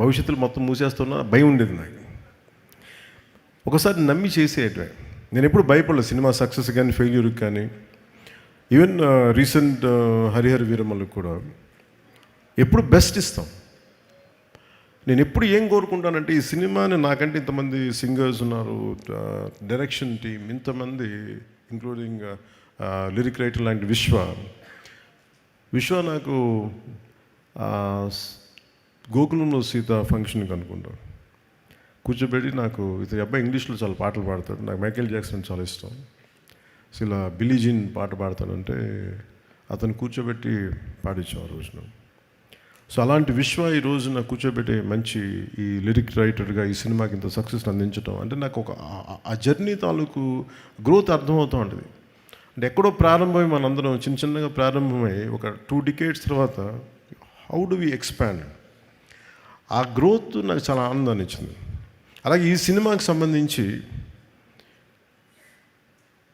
భవిష్యత్తులో మొత్తం మూసేస్తున్నా భయం ఉండేది నాకు. ఒకసారి నమ్మి చేసేయటమే. నేను ఎప్పుడు భయపడలేదు సినిమా సక్సెస్ కానీ ఫెయిల్యూర్కి కానీ. ఈవెన్ రీసెంట్ హరిహర వీరమల్లుకి కూడా ఎప్పుడు బెస్ట్ ఇస్తాం. నేను ఎప్పుడు ఏం కోరుకుంటానంటే ఈ సినిమాని నాకంటే ఇంతమంది సింగర్స్ ఉన్నారు, డైరెక్షన్ టీం ఇంతమంది, ఇంక్లూడింగ్ లిరిక్ రైటర్ లాంటి విశ్వ నాకు గోకులంలో సీత ఫంక్షన్కి అనుకుంటా కూర్చోబెట్టి నాకు ఇతని అబ్బాయి ఇంగ్లీష్లో చాలా పాటలు పాడతాడు, నాకు మైకేల్ జాక్సన్ చాలా ఇష్టం, ఇలా బిల్లీ జీన్ పాట పాడతానంటే అతను కూర్చోబెట్టి పాడించాం ఆ రోజున. సో అలాంటి విశ్వ ఈ రోజున కూర్చోబెట్టే మంచి ఈ లిరిక్ రైటర్గా ఈ సినిమాకి ఇంత సక్సెస్ అందించడం అంటే నాకు ఒక ఆ జర్నీ తాలూకు గ్రోత్ అర్థమవుతూ ఉంటుంది. అంటే ఎక్కడో ప్రారంభమై మనందరం చిన్నగా ప్రారంభమై ఒక 2 decades తర్వాత హౌ డు వి ఎక్స్పాండ్, ఆ గ్రోత్ నాకు చాలా ఆనందాన్ని ఇచ్చింది. అలాగే ఈ సినిమాకి సంబంధించి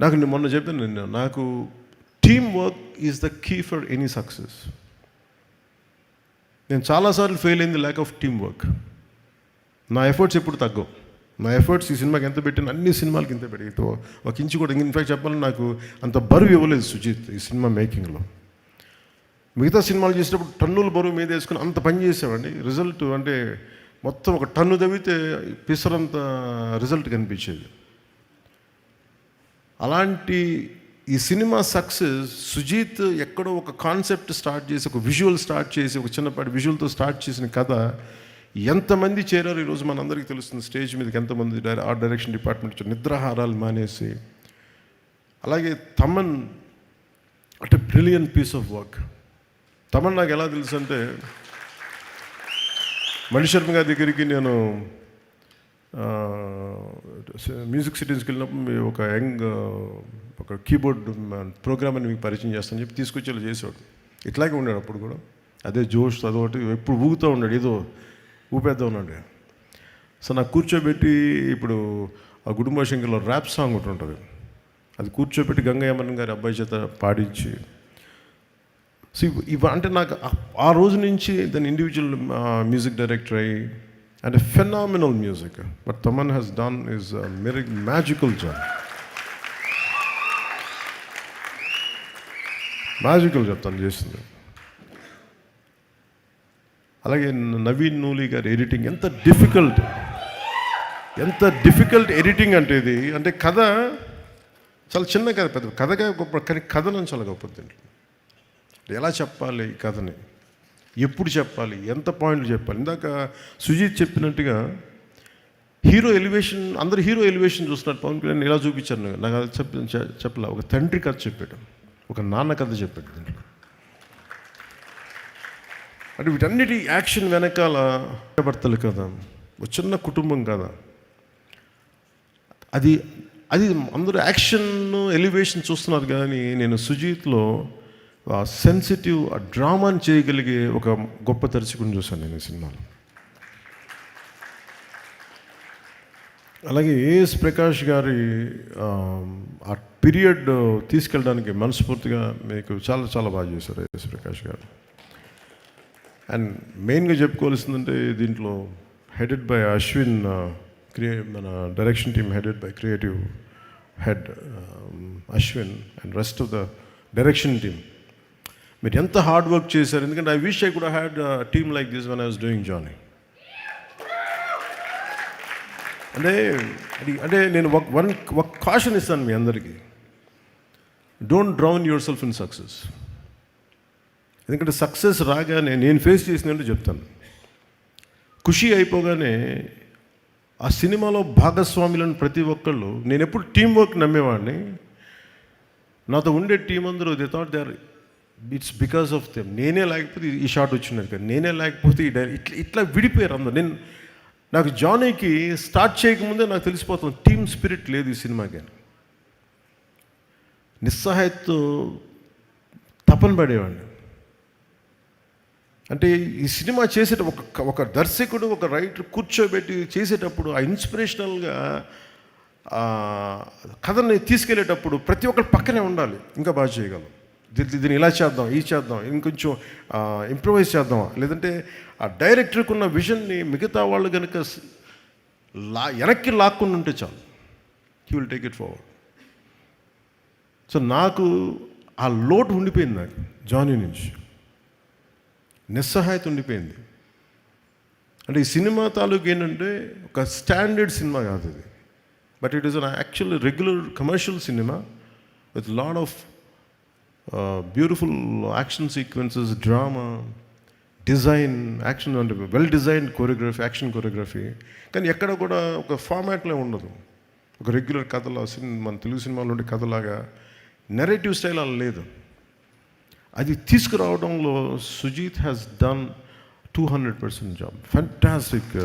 నాకు మొన్న చెప్పాను, నాకు team work is the key for any success. నేను చాలాసార్లు ఫెయిల్ అయింది ల్యాక్ ఆఫ్ టీమ్ వర్క్. నా ఎఫర్ట్స్ ఎప్పుడు తగ్గవు. నా ఎఫర్ట్స్ ఈ సినిమాకి ఎంత పెట్టిన అన్ని సినిమాలకి ఇంత పెట్టి ఒక ఇంచు కూడా, ఇన్ఫాక్ట్ చెప్పాలని నాకు అంత బరువు ఇవ్వలేదు సుజిత్ ఈ సినిమా మేకింగ్లో. మిగతా సినిమాలు చేసేటప్పుడు టన్నుల బరువు మీద వేసుకుని అంత పని చేసామండి. రిజల్ట్ అంటే మొత్తం ఒక టన్ను తవ్వితే పిసరంత రిజల్ట్ కనిపించేది. అలాంటి ఈ సినిమా సక్సెస్ సుజీత్ ఎక్కడో ఒక కాన్సెప్ట్ స్టార్ట్ చేసి, ఒక విజువల్ స్టార్ట్ చేసి, ఒక చిన్నపాటి విజువల్తో స్టార్ట్ చేసిన కథ ఎంతమంది చేరారు ఈరోజు మనందరికీ తెలుస్తుంది. స్టేజ్ మీదకి ఎంతమంది ఆర్ట్ డైరెక్షన్ డిపార్ట్మెంట్ నిద్రాహారాలు మానేసి. అలాగే తమన్ అంటే brilliant piece of work. Thaman నాకు ఎలా తెలుసు అంటే మణిశర్మ గారి దగ్గరికి నేను మ్యూజిక్ సిటీస్కి వెళ్ళినప్పుడు ఒక ఒక కీబోర్డ్ ప్రోగ్రామ్ అని మీకు పరిచయం చేస్తాను చెప్పి తీసుకొచ్చేలా చేసేవాడు. ఇట్లాగే ఉన్నాడు అప్పుడు కూడా, అదే జోష్ అదొకటి ఎప్పుడు ఊగుతూ ఉన్నాడు, ఏదో ఊపేద్దా ఉన్నాడు. సో నాకు కూర్చోబెట్టి ఇప్పుడు ఆ కుటుంబ శంకర్లో ర్యాప్ సాంగ్ ఒకటి ఉంటుంది, అది కూర్చోబెట్టి గంగయ్యమన్ గారి అబ్బాయి చేత పాడించి. సో అంటే నాకు ఆ రోజు నుంచి దాని ఇండివిజువల్ మ్యూజిక్ డైరెక్టర్ అయ్యి and phenomenal music. But Thaman has done is magical job. Magical job తను చేసింది. అలాగే నవీన్ నూలి గారి ఎడిటింగ్ ఎంత డిఫికల్ట్ ఎడిటింగ్ అంటే ఇది. అంటే కథ చాలా చిన్న కథ, పెద్ద కథగా గొప్ప, కానీ కథను చాలా గొప్పది. ఎలా చెప్పాలి ఈ కథని, ఎప్పుడు చెప్పాలి, ఎంత పాయింట్లు చెప్పాలి. ఇందాక సుజీత్ చెప్పినట్టుగా హీరో ఎలివేషన్, అందరు హీరో ఎలివేషన్ చూస్తున్నారు. పవన్ కళ్యాణ్ ఎలా చూపించారు నాకు అది చెప్పలే. ఒక తండ్రి కథ చెప్పాడు, ఒక నాన్న కథ చెప్పాడు దీంట్లో. అంటే వీటన్నిటి యాక్షన్ వెనకాల భర్తలు కదా, ఒక చిన్న కుటుంబం కదా, అది అందరూ యాక్షన్ ఎలివేషన్ చూస్తున్నారు. కానీ నేను సుజీత్లో సెన్సిటివ్ డ్రామాని చేయగలిగే ఒక గొప్ప దర్శకుని చూశాను నేను ఈ సినిమాలో. అలాగే ఏఎస్ ప్రకాష్ గారి ఆ పీరియడ్ తీసుకెళ్ళడానికి మనస్ఫూర్తిగా మీకు చాలా చాలా బాగా చేశారు ఏఎస్ ప్రకాష్ గారు. అండ్ మెయిన్గా చెప్పుకోవాల్సిందంటే దీంట్లో హెడెడ్ బై అశ్విన్, మన direction team headed by creative head Ashwin and rest of the direction team. మీరు ఎంత హార్డ్ వర్క్ చేశారు. ఎందుకంటే I wish I could had team like this when I was doing Johnny. అంటే నేను ఒక కాషన్ ఇస్తాను మీ అందరికీ, don't drown your self in success. ఎందుకంటే సక్సెస్ రాగానే నేను ఫేస్ చేసినట్టు చెప్తాను. ఖుషి అయిపోగానే ఆ సినిమాలో భాగస్వాములను ప్రతి ఒక్కళ్ళు, నేను ఎప్పుడు టీం వర్క్ నమ్మేవాడిని. నాతో ఉండే టీం అందరూ they thought they are it's because of them. నేనే లేకపోతే ఈ షాట్ వచ్చినది కదా, నేనే లేకపోతే ఈ ఇట్లా విడిపోయారు అందరు. నాకు జానీకి స్టార్ట్ చేయకముందే నాకు తెలిసిపోతుంది టీమ్ స్పిరిట్ లేదు ఈ సినిమాకి. నిస్సహాయతతో తపన పడేవాడిని. అంటే ఈ సినిమా చేసేటప్పుడు ఒక దర్శకుడు, ఒక రైటర్ కూర్చోబెట్టి చేసేటప్పుడు ఆ ఇన్స్పిరేషనల్గా కథని తీసుకెళ్ళేటప్పుడు ప్రతి ఒక్కరు పక్కనే ఉండాలి, ఇంకా బాగా చేయగలం. దీన్ని ఇలా చేద్దాం, ఈ చేద్దాం, ఇంకొంచెం ఇంప్రూవైజ్ చేద్దాం, లేదంటే ఆ డైరెక్టర్కి ఉన్న విజన్ని మిగతా వాళ్ళు కనుక వెనక్కి లాక్కుండా ఉంటే చాలు, he will take it forward. So నాకు ఆ లోటు ఉండిపోయింది, నాకు జానీ నుంచి నిస్సహాయత ఉండిపోయింది. అంటే ఈ సినిమా తాలూకు ఏంటంటే ఒక స్టాండర్డ్ సినిమా కాదు ఇది, but it is an actual regular commercial cinema with lot of beautiful action sequences, drama, design, action అంటే well designed choreography, action choreography. కానీ ఎక్కడ కూడా ఒక ఫార్మాట్లో ఉండదు, ఒక రెగ్యులర్ కథలా మన తెలుగు సినిమాలో ఉండే కథలాగా నెరేటివ్ స్టైల్ అలా లేదు. అది తీసుకురావడంలో Sujeeth has done 200% job, fantastic.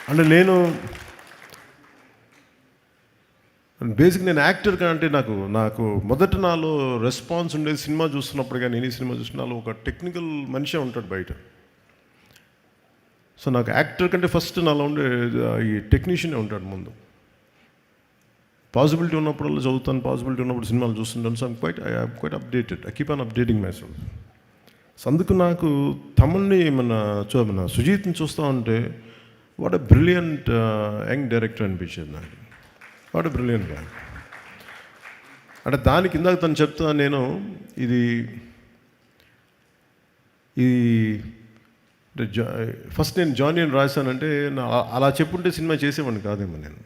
అంటే నేను యాక్టర్ అంటే నాకు మొదట నాలో రెస్పాన్స్ ఉండేది సినిమా చూస్తున్నప్పుడు, కానీ నేను ఈ సినిమా చూస్తున్నా ఒక టెక్నికల్ మనిషే ఉంటాడు బయట. సో నాకు యాక్టర్ కంటే ఫస్ట్ నాలో ఉండే ఈ టెక్నీషియనే ఉంటాడు ముందు. పాసిబిలిటీ ఉన్నప్పుడు చదువుతాను, పాసిబిలిటీ ఉన్నప్పుడు సినిమాలు చూస్తుంటాను. So I quite updated, I keep on updating my self. So అందుకు నాకు తమన్ని మన సుజీత్ని చూస్తూ ఉంటే what a brilliant young director అనిపించేది నాకు. వాట్ ఎ బ్రిలియంట్ గా. అంటే దానికి ఇందాక తను చెప్తా, నేను ఇది ఫస్ట్ నేను జానీ అని రాశానంటే అలా చెప్పుంటే సినిమా చేసేవాడిని కాదేమో నేను.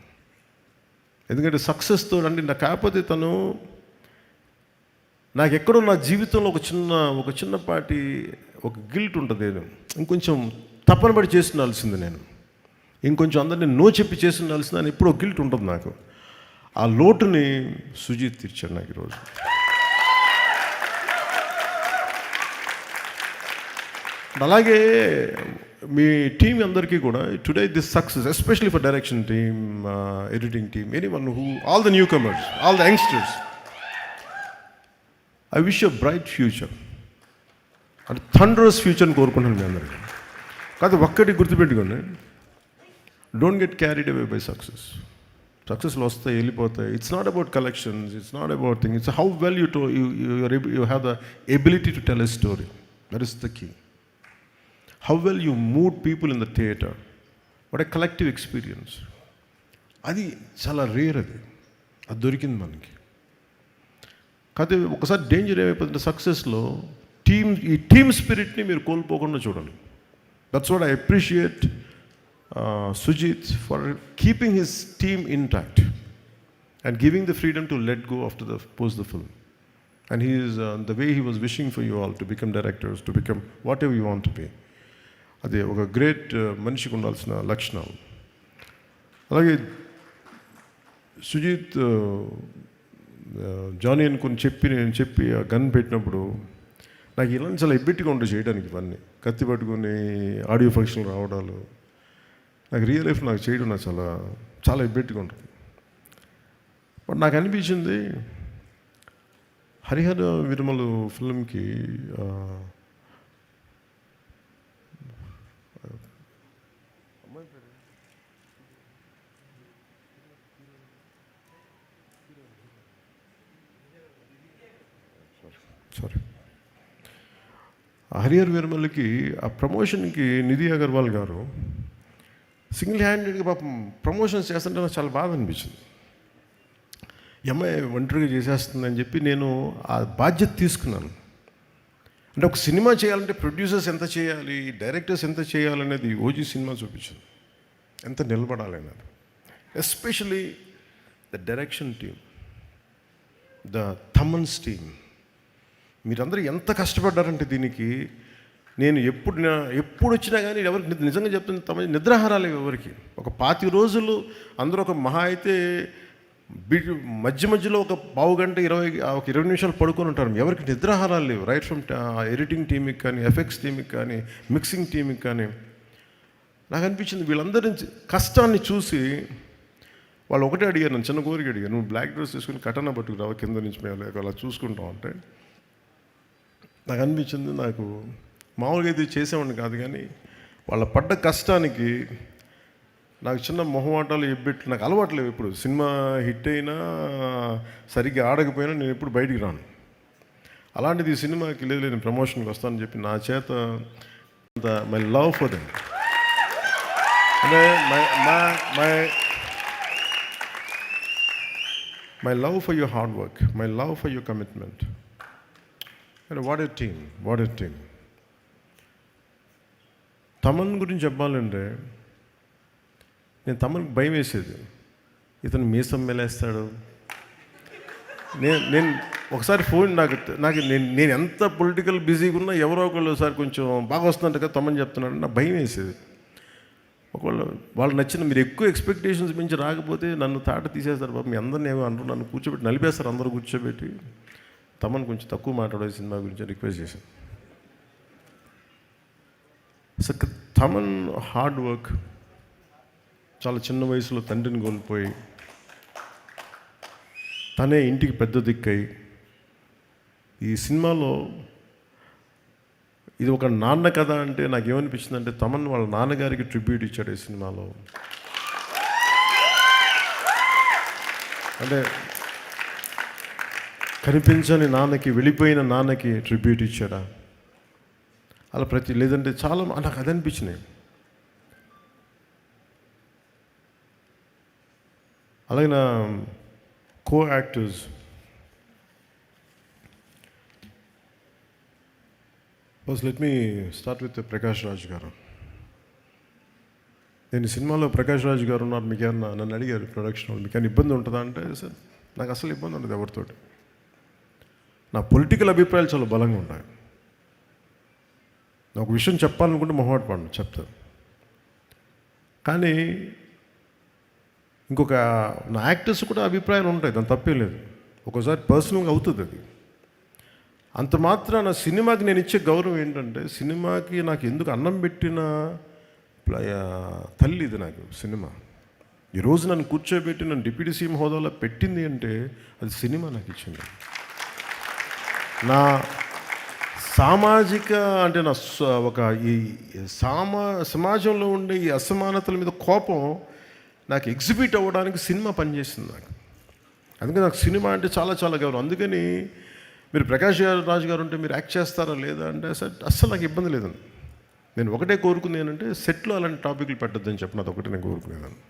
ఎందుకంటే సక్సెస్తో అంటే కాకపోతే తను నాకు ఎక్కడో నా జీవితంలో ఒక చిన్నపాటి ఒక గిల్ట్ ఉంటుంది. నేను ఇంకొంచెం తప్పన పడి చేస్తుండాల్సింది, నేను ఇంకొంచెం అందరినీ నో చెప్పి చేస్తుండాల్సింది అని ఎప్పుడో గిల్ట్ ఉంటుంది నాకు. ఆ లోటుని సుజీత్ తీర్చాడు నాకు ఈరోజు. అలాగే మీ టీం అందరికీ కూడా today this success, especially for direction team, editing team, anyone who, all the newcomers, all the youngsters, I wish you bright future, అంటే థండరస్ ఫ్యూచర్ని కోరుకుంటున్నాను మీ అందరికీ. కాదు ఒక్కటి గుర్తుపెట్టుకోండి, don't get carried away by success. సక్సెస్లో వస్తాయి, వెళ్ళిపోతాయి. It's not about collections, it's not about thing, it's how well you have the ability to tell a story. That is the key. How well you mood people in the theatre. What a collective experience. అది చాలా rare, అది దొరికింది మనకి. కాకపోతే ఒకసారి danger ఏమైపోతుంటే సక్సెస్లో ఈ team స్పిరిట్ని మీరు కోల్పోకుండా చూడాలి. That's what I appreciate Sujeeth for keeping his team intact and giving the freedom to let go after the post the film. And he is the way he was wishing for you all to become directors, to become whatever you want to be. అదే ఒక great మనిషికి ఉండాల్సిన లక్షణం. అలాగే Sujeeth Johnny అని చెప్పి ఆ gun పెట్టినప్పుడు నాకు ఇలాంటి చాలా ఎబ్బెట్టిగా ఉంటుంది చేయడానికి. ఇవన్నీ కత్తి పట్టుకొని ఆడియో ఫంక్షన్ రావడాలు నాకు రియల్ లైఫ్ నాకు చేయడం నాకు చాలా చాలా ఎబ్బెట్టిగా ఉంటుంది. బట్ నాకు అనిపించింది హరిహర వీరమలు ఫిల్మ్కి హరిహర వీరమల్లికి ఆ ప్రమోషన్కి నిధి అగర్వాల్ గారు సింగిల్ హ్యాండెడ్గా పాపం ప్రమోషన్స్ చేస్తుంటే నాకు చాలా బాధ అనిపించింది. అమ్మాయి ఒంటరిగా చేసేస్తుందని చెప్పి నేను ఆ బాధ్యత తీసుకున్నాను. అంటే ఒక సినిమా చేయాలంటే ప్రొడ్యూసర్స్ ఎంత చేయాలి, డైరెక్టర్స్ ఎంత చేయాలనేది ఓజీ సినిమా చూపించింది, ఎంత నిలబడాలనేది. Especially the direction team, the Thaman's team, మీరందరూ ఎంత కష్టపడ్డారంటే దీనికి. నేను ఎప్పుడు వచ్చినా కానీ ఎవరికి నిజంగా చెప్తుంది, తమ నిద్రాహారాలు ఎవరికి. ఒక 25 రోజులు అందరూ ఒక మహా అయితే మధ్యలో ఒక పావు గంట 20 నిమిషాలు పడుకొని ఉంటారు. ఎవరికి నిద్రాహారాలు లేవు. రైట్ ఫ్రమ్ ఎడిటింగ్ టీమ్కి కానీ, ఎఫెక్ట్స్ టీమ్కి కానీ, మిక్సింగ్ టీమ్కి కానీ. నాకు అనిపించింది వీళ్ళందరి కష్టాన్ని చూసి వాళ్ళు ఒకటే అడిగారు, నన్ను చిన్న కోరిక అడిగారు, నువ్వు బ్లాక్ డ్రెస్ తీసుకుని కటన పట్టుకురావు కింద నుంచి మేము అలా చూసుకుంటాం అంటే. నాకు అనిపించింది, నాకు మామూలుగా ఇది చేసేవాడిని కాదు, కానీ వాళ్ళ పడ్డ కష్టానికి నాకు చిన్న మొహమాటాలు ఎబ్బెట్లు నాకు అలవాట్లేవు. ఇప్పుడు సినిమా హిట్ అయినా సరిగ్గా ఆడకపోయినా నేను ఎప్పుడు బయటికి రాను. అలాంటిది ఈ సినిమాకి లేదు నేను ప్రమోషన్కి వస్తానని చెప్పి నా చేత మై లవ్ ఫర్ దెమ్, అంటే my love for your hard work, my love for your commitment. What a team, what a team. Thaman గురించి చెప్పాలంటే నేను తమన్కి భయం వేసేది, ఇతను మీసం మెలేస్తాడు. నేను ఒకసారి ఫోన్ నాకు నేను ఎంత పొలిటికల్ బిజీగా ఉన్నా ఎవరో ఒకళ్ళు ఒకసారి కొంచెం బాగా వస్తుందంట కదా తమన్ చెప్తున్నాడు, నాకు భయం వేసేది. ఒకవేళ వాళ్ళు నచ్చిన మీరు ఎక్కువ ఎక్స్పెక్టేషన్స్ మించి రాకపోతే నన్ను తాట తీసేస్తారు బాబు, మీ అందరిని ఏమో అంటారు, నన్ను కూర్చోబెట్టి నలిపేస్తారు అందరూ కూర్చోబెట్టి. తమన్ కొంచెం తక్కువ మాట్లాడే సినిమా గురించి రిక్వెస్ట్ చేశాను. అసలు తమన్ హార్డ్ వర్క్, చాలా చిన్న వయసులో తండ్రిని కోల్పోయి తనే ఇంటికి పెద్ద దిక్కై ఈ సినిమాలో ఇది ఒక నాన్న కథ అంటే నాకేమనిపించింది అంటే తమన్ వాళ్ళ నాన్నగారికి ట్రిబ్యూట్ ఇచ్చాడు ఈ సినిమాలో. అంటే కనిపించని నాన్నకి, వెళ్ళిపోయిన నాన్నకి ట్రిబ్యూట్ ఇచ్చాడా అలా లేదంటే చాలా నాకు అది అనిపించినాయి. అలాగే నా co actors first let me start with Prakash Raj గారు. నేను సినిమాలో ప్రకాష్ రాజ్ గారు ఉన్నారు, మీకు ఏమన్నా నన్ను అడిగారు ప్రొడక్షన్ వాళ్ళు, మీకు ఏమైనా ఇబ్బంది ఉంటుందా అంటే సార్ నాకు అసలు ఇబ్బంది ఉండదు ఎవరితోటి. నా పొలిటికల్ అభిప్రాయాలు చాలా బలంగా ఉంటాయి. నాకు ఒక విషయం చెప్పాలనుకుంటే మొహమాట పడను, చెప్తాను. కానీ ఇంకొక నా యాక్టర్స్ కూడా అభిప్రాయాలు ఉంటాయి, దాని తప్పే లేదు. ఒక్కోసారి పర్సనల్గా అవుతుంది అది. అంత మాత్రాన సినిమాకి నేను ఇచ్చే గౌరవం ఏంటంటే, సినిమాకి నాకు ఎందుకు అన్నం పెట్టిన తల్లి ఇది నాకు సినిమా. ఈరోజు నన్ను కూర్చోబెట్టి నన్ను డిప్యూటీ సీఎం హోదాలో పెట్టింది అంటే అది సినిమా నాకు ఇచ్చింది. నా సామాజిక అంటే నా ఒక ఈ సమాజంలో ఉండే ఈ అసమానతల మీద కోపం నాకు ఎగ్జిబిట్ అవ్వడానికి సినిమా పనిచేసింది నాకు. అందుకే నాకు సినిమా అంటే చాలా చాలా గౌరవం. అందుకని మీరు ప్రకాష్ రాజ్ గారు ఉంటే మీరు యాక్ట్ చేస్తారా లేదా అంటే అస్సలు నాకు ఇబ్బంది లేదండి. నేను ఒకటే కోరుకుంది ఏంటంటే సెట్లో అలాంటి టాపిక్లు పెట్టద్దని చెప్పిన అది ఒకటి నేను కోరుకునేదాన్ని.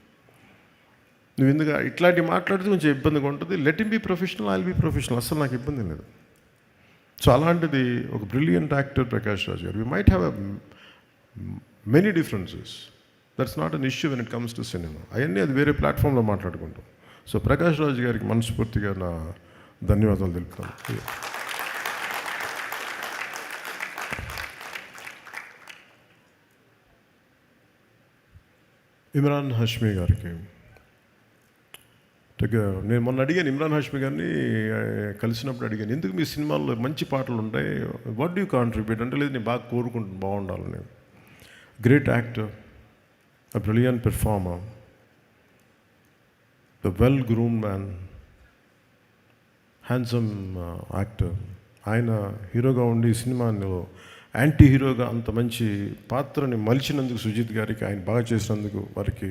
నువ్వు ఎందుకు ఇట్లాంటివి మాట్లాడితే కొంచెం ఇబ్బందిగా ఉంటుంది, let him be professional, I will be professional, అస్సలు నాకు ఇబ్బంది లేదు. సో అలాంటిది ఒక బ్రిలియంట్ యాక్టర్ ప్రకాష్ రాజ్ గారు. We might have many differences, that's not an issue when it comes to cinema. అవన్నీ అది వేరే ప్లాట్ఫామ్లో మాట్లాడుకుంటాం. సో ప్రకాష్ రాజ్ గారికి మనస్ఫూర్తిగా నా ధన్యవాదాలు తెలుపుతాను. ఇమ్రాన్ హష్మీ గారికి నేను మొన్న అడిగాను, ఇమ్రాన్ హష్మీ గారిని కలిసినప్పుడు అడిగాను, ఎందుకు మీ సినిమాల్లో మంచి పాటలు ఉంటాయి, వాట్ డూ యూ కాంట్రిబ్యూట్ అంటే, లేదు నేను బాగా కోరుకుంటున్నాను బాగుండాలని. Great actor, a brilliant performer, the well-groomed man, handsome actor. ఆయన హీరోగా ఉండి సినిమాలో యాంటీ హీరోగా అంత మంచి పాత్రని మలిచినందుకు సుజిత్ గారికి, ఆయన బాగా చేసినందుకు వారికి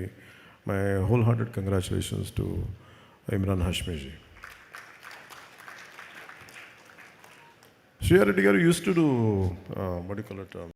my whole hearted congratulations to Emraan హష్మీజీ. శ్రీయారెడ్డి గారు uses to do what do you call it,